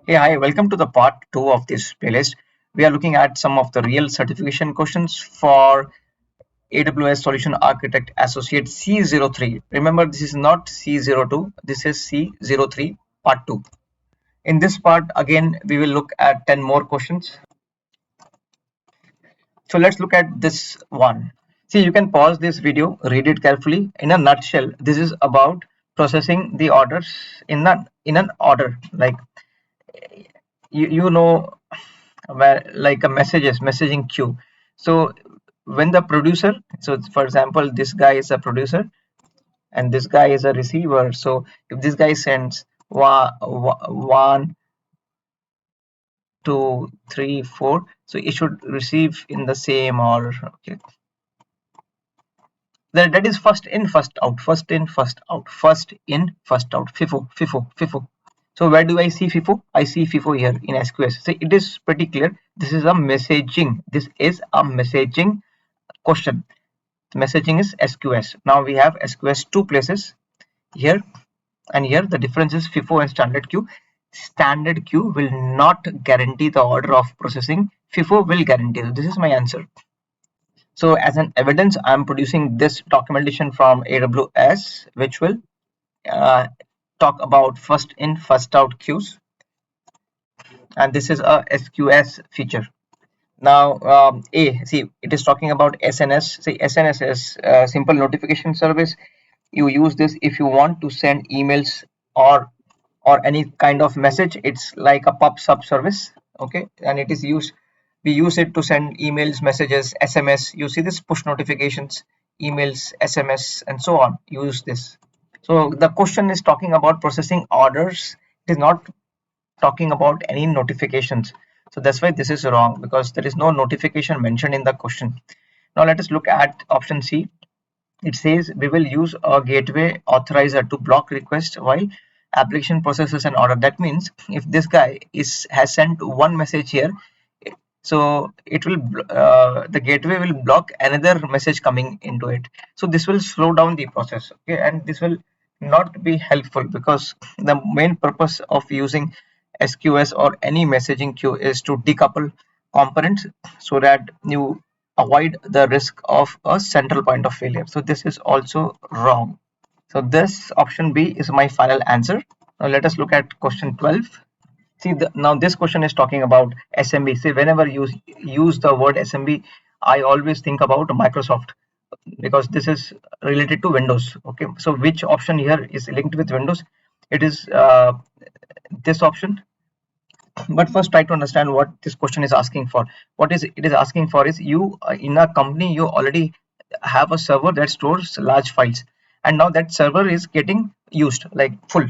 Hey, hi, welcome to the part 2 of this playlist. We are looking at some of the real certification questions for AWS Solution Architect Associate C03. Remember, this is not C02, this is C03 part 2. In this part, again, we will look at 10 more questions. So let's look at this one. See, you can pause this video, read it carefully. In a nutshell, this is about processing the orders in an order. Like you know where like a messaging queue. So when the producer, so for example this guy is a producer and this guy is a receiver, so if this guy sends one, two, three, four, so it should receive in the same order. Okay, that is first in first out, first in first out, first in first out, FIFO. So where do I see FIFO? I see FIFO here in SQS. So it is pretty clear, this is a messaging, this is a messaging question. Messaging is SQS. Now we have SQS two places, here and here. The difference is FIFO and standard queue. Standard queue will not guarantee the order of processing, FIFO will guarantee. This is my answer. So as an evidence, I am producing this documentation from AWS, which will uh, talk about first in first out queues, and this is a SQS feature. Now see, it is talking about SNS. See, SNS is simple notification service. You use this if you want to send emails or any kind of message. It's like a pub sub service, okay, and it is used, we use it to send emails, messages, SMS. You see this push notifications, emails, SMS, and so on. Use this. So the question is talking about processing orders. It is not talking about any notifications. So that's why this is wrong, because there is no notification mentioned in the question. Now let us look at option C. It says we will use a gateway authorizer to block requests while application processes an order. That means if this guy has sent one message here, so it will the gateway will block another message coming into it. So this will slow down the process, okay, and this will not be helpful, because the main purpose of using SQS or any messaging queue is to decouple components so that you avoid the risk of a central point of failure. So this is also wrong. So this option B is my final answer. Now let us look at question 12. See, now this question is talking about SMB. See, whenever you use the word SMB, I always think about Microsoft, because this is related to Windows. Okay, so which option here is linked with Windows? It is this option. But first, try to understand what this question is asking for. What is it is asking for is, you in a company, you already have a server that stores large files, and now that server is getting used like full.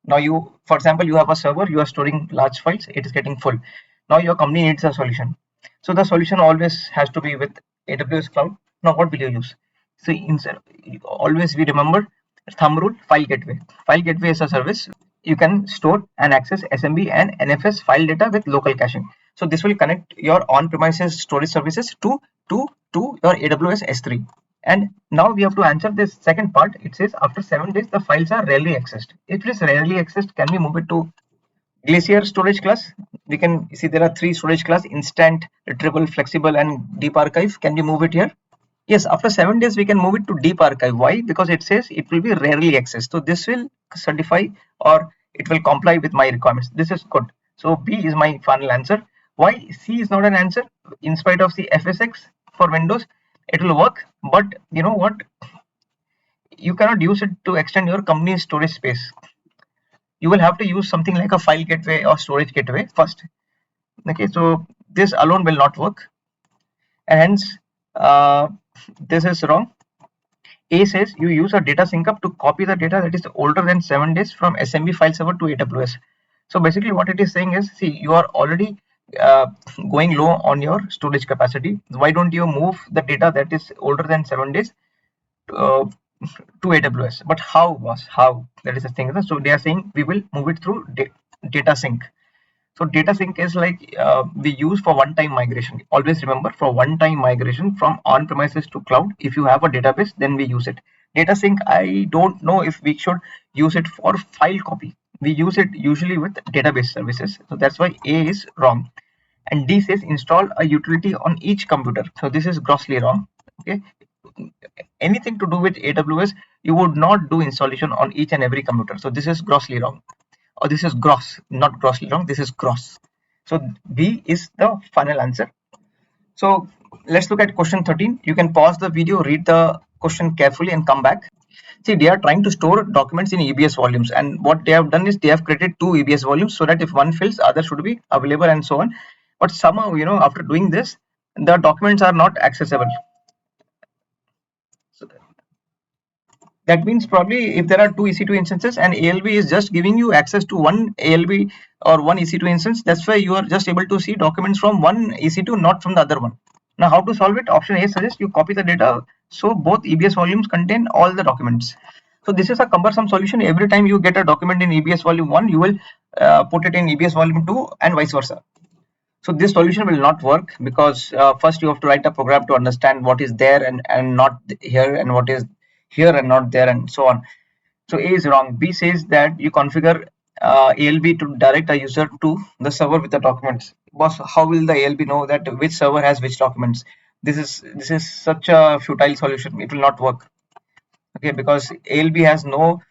Now you, for example, you have a server, you are storing large files, it is getting full. Now your company needs a solution. So the solution always has to be with AWS cloud. Now what will you use? So instead, always we remember thumb rule, file gateway. File gateway is a service. You can store and access SMB and NFS file data with local caching. So this will connect your on-premises storage services to your AWS S3. And now we have to answer this second part. It says after 7 days the files are rarely accessed. If it is rarely accessed, can we move it to Glacier storage class? We can see there are three storage class: instant, retrieval, flexible, and deep archive. Can we move it here? Yes, after 7 days we can move it to deep archive. Why? Because it says it will be rarely accessed. So this will certify, or it will comply with my requirements. This is good. So B is my final answer. Why C is not an answer? In spite of the FSX for Windows, it will work. But you know what? You cannot use it to extend your company's storage space. You will have to use something like a file gateway or storage gateway first. Okay, so this alone will not work, and hence this is wrong. A says you use a data sync up to copy the data that is older than 7 days from SMB file server to AWS. So basically what it is saying is, see, you are already going low on your storage capacity. Why don't you move the data that is older than 7 days to AWS? But how, was how, that is the thing. So they are saying we will move it through data sync. So data sync is like we use for one-time migration. Always remember, for one-time migration from on-premises to cloud, if you have a database, then we use it. Data sync, I don't know if we should use it for file copy. We use it usually with database services. So that's why A is wrong. And D says install a utility on each computer. So this is grossly wrong. Okay. Anything to do with AWS, you would not do installation on each and every computer. So this is grossly wrong. Or this is gross, not grossly wrong. This is gross. So B is the final answer. So let's look at question 13. You can pause the video, read the question carefully and come back. See, they are trying to store documents in EBS volumes, and what they have done is they have created two EBS volumes so that if one fills, other should be available and so on. But somehow, after doing this, the documents are not accessible. So that means probably if there are two EC2 instances and ALB is just giving you access to one ALB or one EC2 instance, that's why you are just able to see documents from one EC2, not from the other one. Now, how to solve it? Option A suggests you copy the data so both EBS volumes contain all the documents. So this is a cumbersome solution. Every time you get a document in EBS volume 1, you will put it in EBS volume 2 and vice versa. So this solution will not work because first you have to write a program to understand what is there and not here, and what is here and not there, and so on. So A is wrong. B says that you configure ALB to direct a user to the server with the documents. Boss, how will the ALB know that which server has which documents? This is such a futile solution. It will not work. Okay, because ALB has no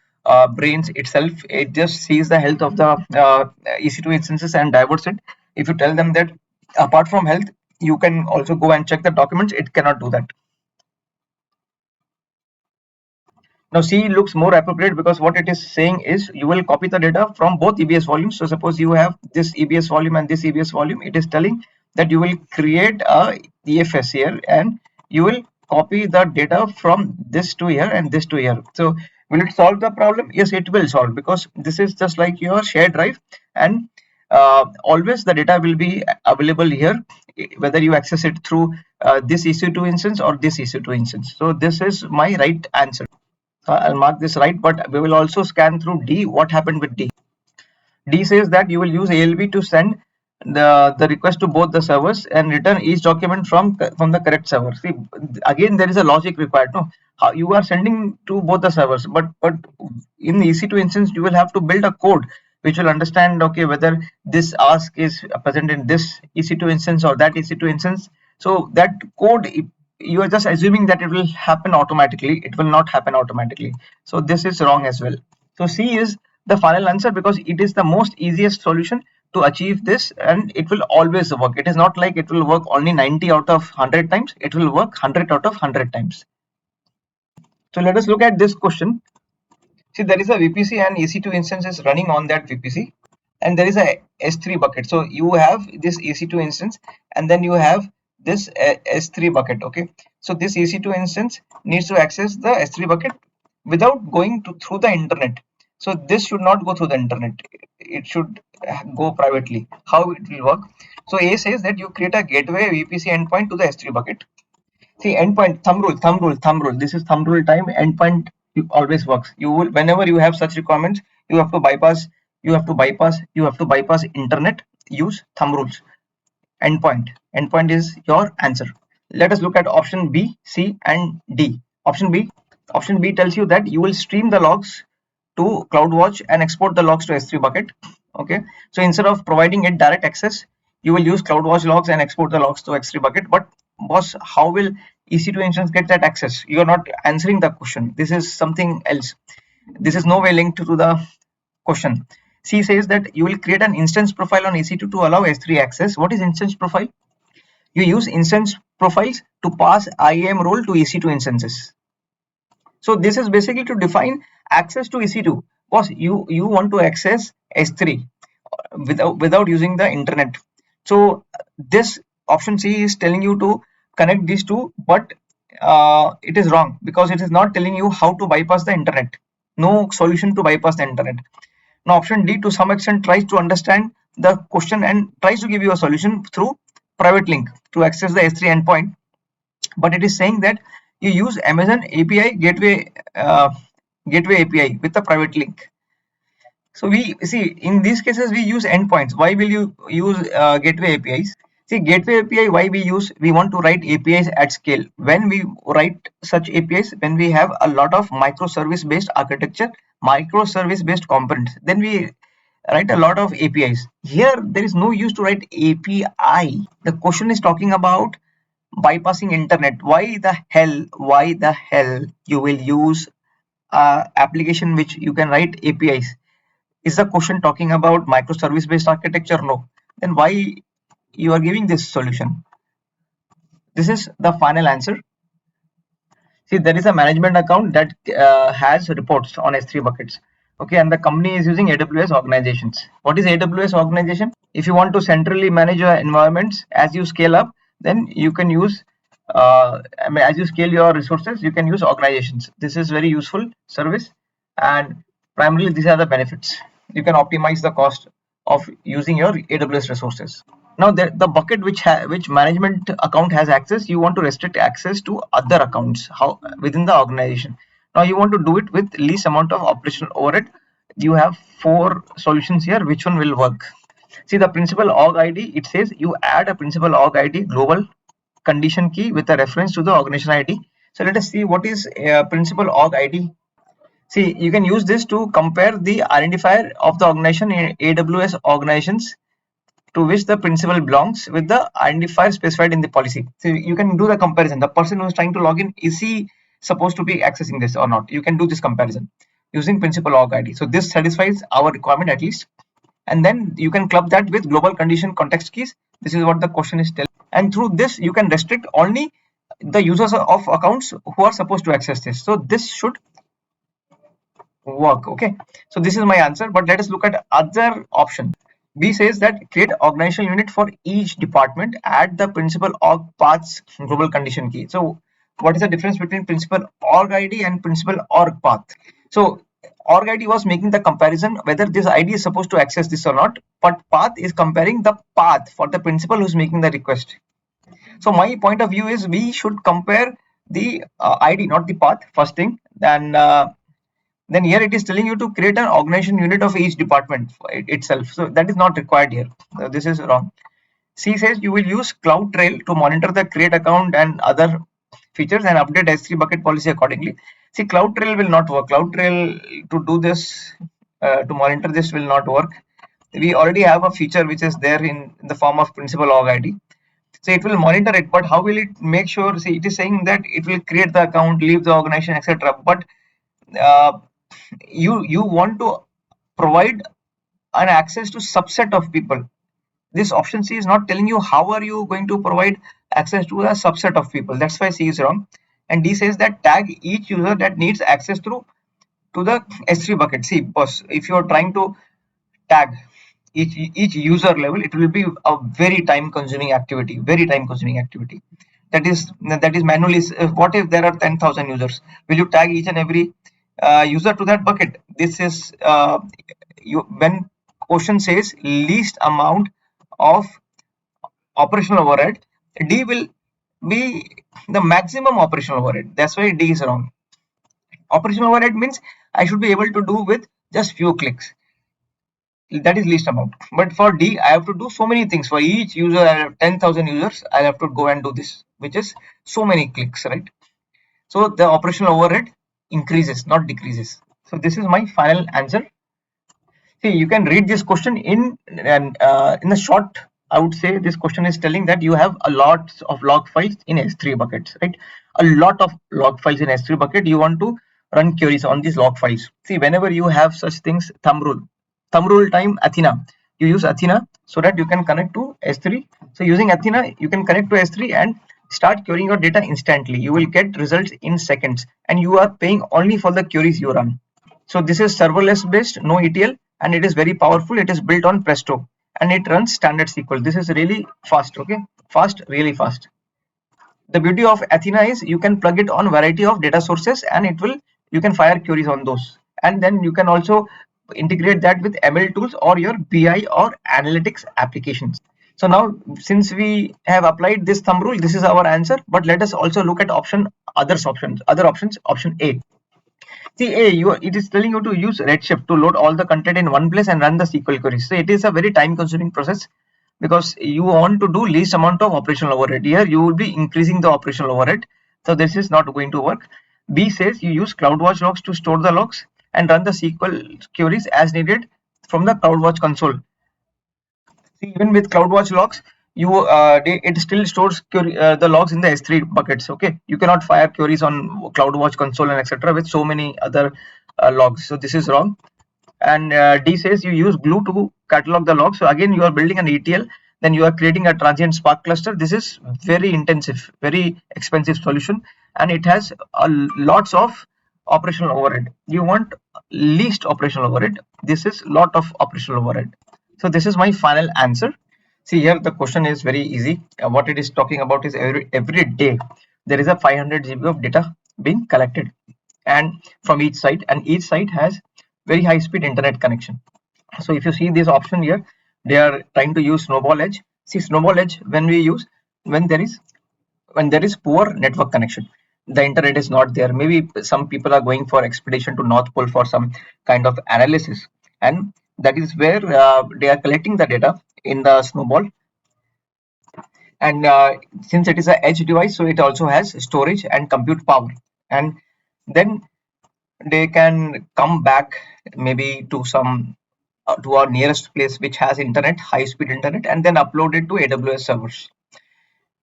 brains itself. It just sees the health of the EC2 instances and diverts it. If you tell them that apart from health, you can also go and check the documents, it cannot do that. Now C looks more appropriate because what it is saying is you will copy the data from both EBS volumes. So suppose you have this EBS volume and this EBS volume, it is telling that you will create a EFS here and you will copy the data from this to here and this to here. So will it solve the problem? Yes, it will solve, because this is just like your shared drive, and always the data will be available here, whether you access it through this EC2 instance or this EC2 instance. So this is my right answer. I'll mark this right, but we will also scan through D. What happened with D? D says that you will use ALB to send the request to both the servers and return each document from the correct server. See, again there is a logic required. No, how you are sending to both the servers, but in the EC2 instance you will have to build a code which will understand, okay, whether this ask is present in this EC2 instance or that EC2 instance. So that code, you are just assuming that it will happen automatically. It will not happen automatically. So this is wrong as well. So C is the final answer because it is the most easiest solution to achieve this, and it will always work. It is not like it will work only 90 out of 100 times. It will work 100 out of 100 times. So let us look at this question. See, there is a VPC and EC2 instances running on that VPC, and there is a S3 bucket. So you have this EC2 instance and then you have this S3 bucket. Okay, so this EC2 instance needs to access the S3 bucket without going through the internet. So this should not go through the internet. It should go privately. How it will work? So A says that you create a gateway VPC endpoint to the S3 bucket. See, endpoint, thumb rule. This is thumb rule time. Endpoint always works. You will, whenever you have such requirements, you have to bypass internet. Use thumb rules. Endpoint is your answer. Let us look at option B, C, and D. Option B tells you that you will stream the logs to CloudWatch and export the logs to S3 bucket. Okay, so instead of providing it direct access, you will use CloudWatch logs and export the logs to S3 bucket. But boss, how will EC2 instance get that access? You are not answering the question. This is something else. This is no way linked to the question. C says that you will create an instance profile on EC2 to allow S3 access. What is instance profile? You use instance profiles to pass IAM role to EC2 instances. So this is basically to define access to EC2. Boss, you want to access S3 without using the internet. So this option C is telling you to connect these two, but it is wrong because it is not telling you how to bypass the internet. No solution to bypass the internet. Now option D to some extent tries to understand the question and tries to give you a solution through private link to access the S3 endpoint, but it is saying that you use Amazon API gateway API with a private link. So we see in these cases we use endpoints. Why will you use gateway APIs? See, gateway API, why we want to write APIs at scale. When we write such APIs, when we have a lot of microservice based architecture, microservice based components, then we write a lot of APIs. Here there is no use to write API. The question is talking about bypassing internet. Why the hell you will use application which you can write APIs? Is the question talking about microservice based architecture? No. Then why you are giving this solution? This is the final answer. See, there is a management account that has reports on S3 buckets. Okay, and the company is using AWS Organizations. What is AWS Organization? If you want to centrally manage your environments as you scale up, then you can use, as you scale your resources, you can use organizations. This is very useful service, and primarily these are the benefits. You can optimize the cost of using your AWS resources. Now the bucket which management account has access, you want to restrict access to other accounts within the organization. Now you want to do it with least amount of operational overhead. You have 4 solutions here. Which one will work? See, the principal org ID, it says you add a principal org ID global condition key with a reference to the organization ID. So let us see what is principal org ID. See, you can use this to compare the identifier of the organization in AWS organizations to which the principal belongs with the identifier specified in the policy. So you can do the comparison. The person who is trying to log in, is he supposed to be accessing this or not? You can do this comparison using principal org ID. So this satisfies our requirement at least. And then you can club that with global condition context keys. This is what the question is telling. And through this, you can restrict only the users of accounts who are supposed to access this. So this should work. Okay, so this is my answer, but let us look at other option. B says that create organizational unit for each department, add the principal org paths global condition key. So what is the difference between principal org ID and principal org path? So org ID was making the comparison whether this ID is supposed to access this or not, but path is comparing the path for the principal who's making the request. So my point of view is we should compare the ID, not the path, first thing. Then here it is telling you to create an organization unit of each department itself. So that is not required here. So this is wrong. C says you will use CloudTrail to monitor the create account and other features and update S3 bucket policy accordingly. See, CloudTrail will not work. CloudTrail to do this, to monitor this will not work. We already have a feature which is there in the form of principal org ID. So it will monitor it, but how will it make sure? See, it is saying that it will create the account, leave the organization, etc. But you want to provide an access to subset of people. This option C is not telling you how are you going to provide access to a subset of people. That's why C is wrong. And D says that tag each user that needs access to the S3 bucket. See, boss, if you are trying to tag each user level, it will be a very time consuming activity. That is manually. What if there are 10,000 users? Will you tag each and every user to that bucket? This is when question says least amount of operational overhead, D will be the maximum operational overhead. That's why D is wrong. Operational overhead means I should be able to do with just few clicks. That is least amount. But for D, I have to do so many things. For each user, I have 10,000 users, I have to go and do this, which is so many clicks, right? So the operational overhead increases, not decreases. So this is my final answer. See, you can read this question in a short. I would say this question is telling that you have a lot of log files in S3 buckets, right? A lot of log files in S3 bucket. You want to run queries on these log files. See, whenever you have such things, thumb rule time, Athena. You use Athena so that you can connect to S3. So using Athena, you can connect to S3 and start querying your data instantly. You will get results in seconds, and you are paying only for the queries you run. So this is serverless based, no ETL, and it is very powerful. It is built on Presto and it runs standard SQL. This is really fast, okay? Really fast. The beauty of Athena is you can plug it on variety of data sources and you can fire queries on those. And then you can also integrate that with ML tools or your BI or analytics applications. So now, since we have applied this thumb rule, this is our answer. But let us also look at other options. Option A. See, it is telling you to use Redshift to load all the content in one place and run the SQL queries. So it is a very time-consuming process because you want to do least amount of operational overhead. Here, you will be increasing the operational overhead. So this is not going to work. B says you use CloudWatch logs to store the logs and run the SQL queries as needed from the CloudWatch console. See, even with CloudWatch logs, it still stores the logs in the S3 buckets. Okay, you cannot fire queries on CloudWatch console and etc. with so many other logs. So this is wrong. And D says you use glue to catalog the logs. So again, you are building an ETL, then you are creating a transient Spark cluster. This is very intensive, very expensive solution, and it has lots of operational overhead. You want least operational overhead. This is lot of operational overhead. So this is my final answer. See, here the question is very easy. What it is talking about is every day there is a 500 GB of data being collected, and from each site, and each site has very high speed internet connection. So if you see this option here, they are trying to use snowball edge. See, snowball edge, when we use, when there is poor network connection, the internet is not there, maybe some people are going for expedition to North Pole for some kind of analysis, and that is where they are collecting the data in the snowball. And since it is a edge device, so it also has storage and compute power, and then they can come back maybe to some to our nearest place which has internet, high speed internet, and then upload it to AWS servers.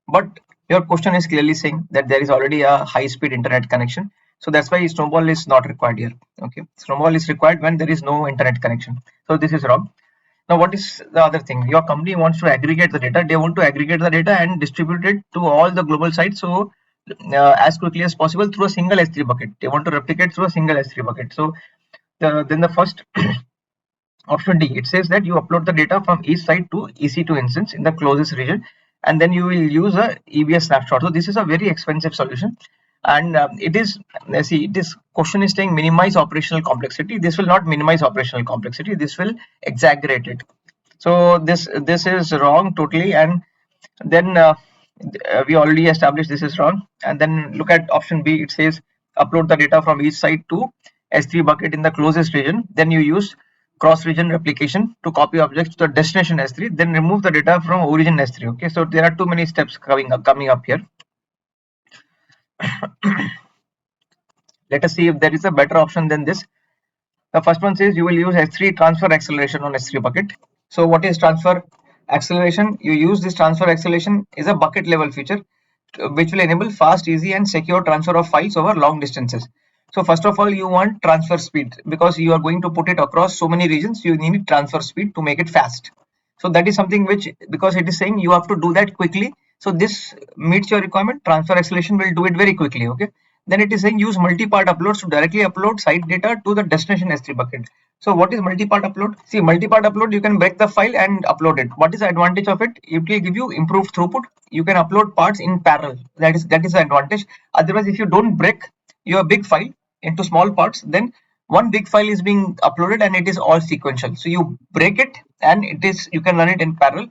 But your question is clearly saying that there is already a high speed internet connection, so that's why snowball is not required here. Okay, snowball is required when there is no internet connection, so this is wrong. Now what is the other thing? Your company wants to aggregate the data. They want to aggregate the data and distribute it to all the global sites, so as quickly as possible through a single S3 bucket. They want to replicate through a single S3 bucket. So then the first option D, it says that you upload the data from each site to EC2 instance in the closest region, and then you will use a EBS snapshot. So this is a very expensive solution, and it is, see, this question is saying minimize operational complexity. This will not minimize operational complexity, this will exaggerate it. So this is wrong totally. And then we already established this is wrong. And then look at option B, it says upload the data from each site to S3 bucket in the closest region, then you use cross region replication to copy objects to the destination S3, then remove the data from origin S3. Okay, so there are too many steps coming up here. Let us see if there is a better option than this. The first one says you will use S3 transfer acceleration on S3 bucket. So what is transfer acceleration? You use this transfer acceleration is a bucket level feature which will enable fast, easy and secure transfer of files over long distances. So first of all, you want transfer speed because you are going to put it across so many regions. You need transfer speed to make it fast. So that is something which, because it is saying you have to do that quickly, so this meets your requirement. Transfer acceleration will do it very quickly. Okay, then it is saying use multi-part uploads to directly upload site data to the destination S3 bucket. So what is multi-part upload? See, multi-part upload, you can break the file and upload it. What is the advantage of it? It will give you improved throughput. You can upload parts in parallel. That is the advantage. Otherwise, if you don't break your big file into small parts, then one big file is being uploaded and it is all sequential. So you break it and you can run it in parallel.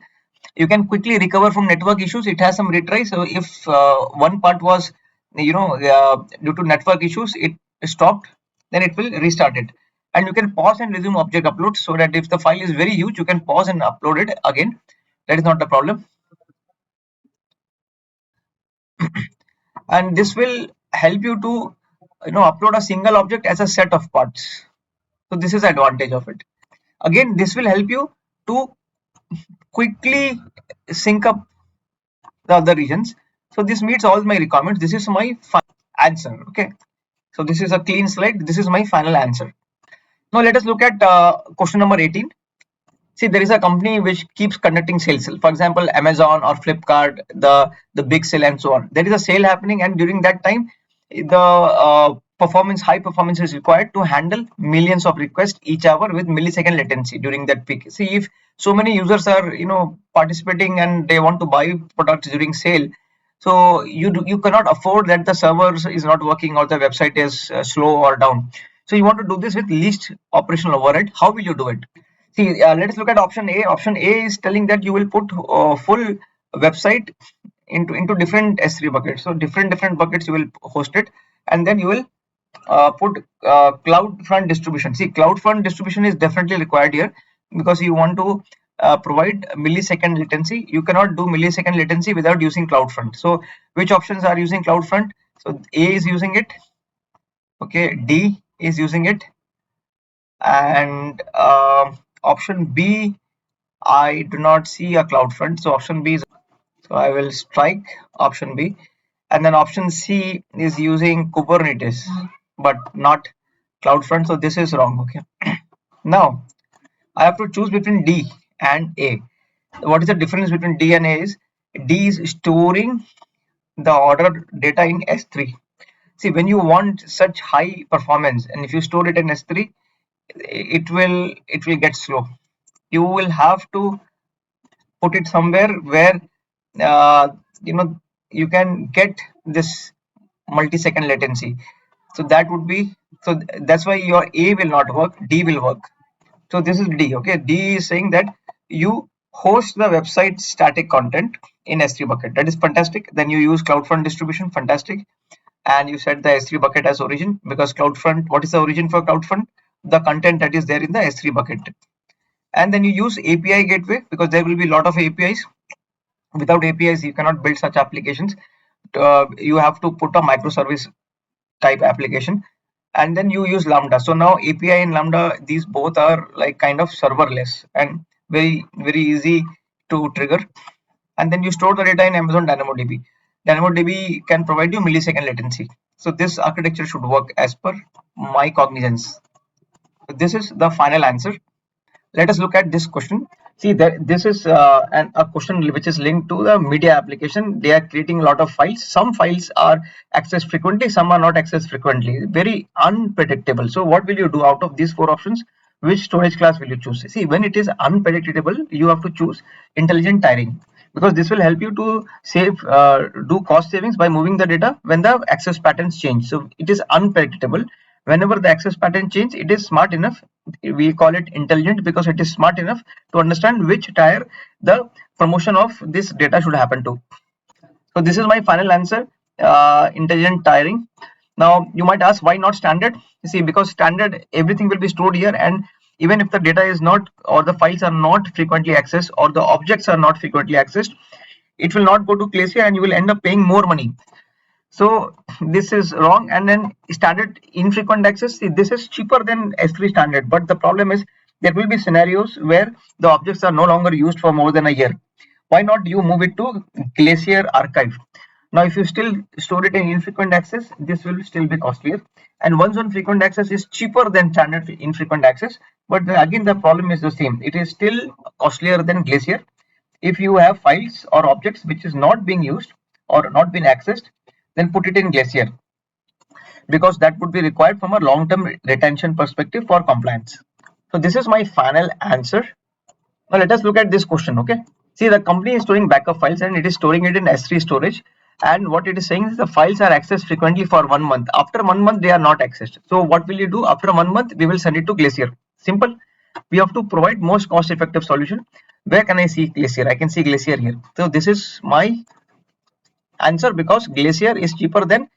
You can quickly recover from network issues. It has some retry. So if one part was due to network issues it stopped, then it will restart it, and you can pause and resume object uploads, so that if the file is very huge you can pause and upload it again. That is not the problem. And this will help you to upload a single object as a set of parts. So this is the advantage of it. Again, this will help you to quickly sync up the other regions. So this meets all my requirements. This is my final answer. Okay, so this is a clean slide. This is my final answer. Now let us look at question number 18. See, there is a company which keeps conducting sales. For example, Amazon or Flipkart, the big sale and so on. There is a sale happening, and during that time, the high performance is required to handle millions of requests each hour with millisecond latency during that peak. See, if so many users are participating and they want to buy products during sale, so you cannot afford that the servers is not working or the website is slow or down. So you want to do this with least operational overhead. How will you do it? See, let us look at option A. Option A is telling that you will put full website into different S3 buckets. So different buckets you will host it, and then you will put CloudFront distribution. See, CloudFront distribution is definitely required here because you want to provide millisecond latency. You cannot do millisecond latency without using CloudFront. So which options are using CloudFront? So A is using it. Okay, D is using it, and Option B, I do not see a CloudFront, so option B is, so I will strike option B. And then option C is using Kubernetes, but not CloudFront, so this is wrong. Okay. Now I have to choose between D and A. What is the difference between D and A is D is storing the order data in S3. See, when you want such high performance and if you store it in S3, it will get slow. You will have to put it somewhere where uh, you know you can get this multi-second latency. So that would be, so that's why your A will not work, D will work. So this is D. Okay, D is saying that you host the website static content in S3 bucket. That is fantastic. Then you use CloudFront distribution, fantastic. And you set the S3 bucket as origin, because CloudFront, what is the origin for CloudFront? The content that is there in the S3 bucket. And then you use API gateway, because there will be a lot of APIs. Without APIs, you cannot build such applications. You have to put a microservice type application, and then you use Lambda. So now API and Lambda, these both are like kind of serverless and very easy to trigger. And then you store the data in Amazon DynamoDB. DynamoDB can provide you millisecond latency. So this architecture should work as per my cognizance. This is the final answer. Let us look at this question. See that this is a question which is linked to the media application. They are creating a lot of files. Some files are accessed frequently, some are not accessed frequently. Very unpredictable. So what will you do out of these four options? Which storage class will you choose? See, when it is unpredictable, you have to choose intelligent tiering, because this will help you to save do cost savings by moving the data when the access patterns change. So it is unpredictable. Whenever the access pattern change, it is smart enough. We call it intelligent because it is smart enough to understand which tier the promotion of this data should happen to. So this is my final answer, intelligent tiering. Now you might ask, why not standard? You see, because standard, everything will be stored here, and even if the data is not, or the files are not frequently accessed, or the objects are not frequently accessed, it will not go to Glacier and you will end up paying more money. So this is wrong. And then standard infrequent access, see, this is cheaper than S3 standard, but the problem is there will be scenarios where the objects are no longer used for more than a year. Why not you move it to Glacier archive? Now if you still store it in infrequent access, this will still be costlier, and once on frequent access is cheaper than standard infrequent access, but again the problem is the same, it is still costlier than Glacier. If you have files or objects which is not being used or not been accessed, then put it in Glacier, because that would be required from a long-term retention perspective for compliance. So this is my final answer. Now let us look at this question. Okay, see, the company is storing backup files and it is storing it in S3 storage, and what it is saying is the files are accessed frequently for 1 month. After 1 month they are not accessed. So what will you do? After 1 month we will send it to Glacier. Simple. We have to provide most cost effective solution. Where can I see Glacier? I can see Glacier here. So this is my answer, because Glacier is cheaper than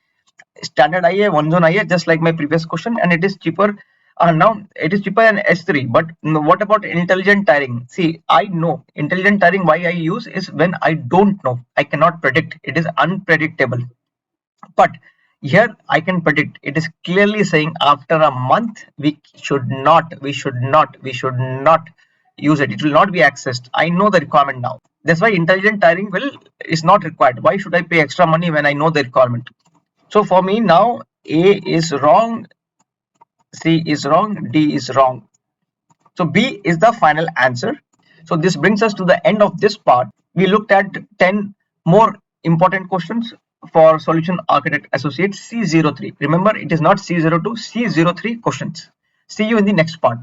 standard IA, one zone IA, just like my previous question, and it is cheaper. Now it is cheaper than S3. But what about intelligent tiering? See, I know intelligent tiering, why I use is when I don't know, I cannot predict, it is unpredictable. But here I can predict. It is clearly saying after a month we should not use it. It will not be accessed. I know the requirement now. That's why intelligent tiering is not required. Why should I pay extra money when I know the requirement? So for me now, A is wrong, C is wrong, D is wrong. So B is the final answer. So this brings us to the end of this part. We looked at 10 more important questions for Solution Architect Associate C03. Remember, it is not C02, C03 questions. See you in the next part.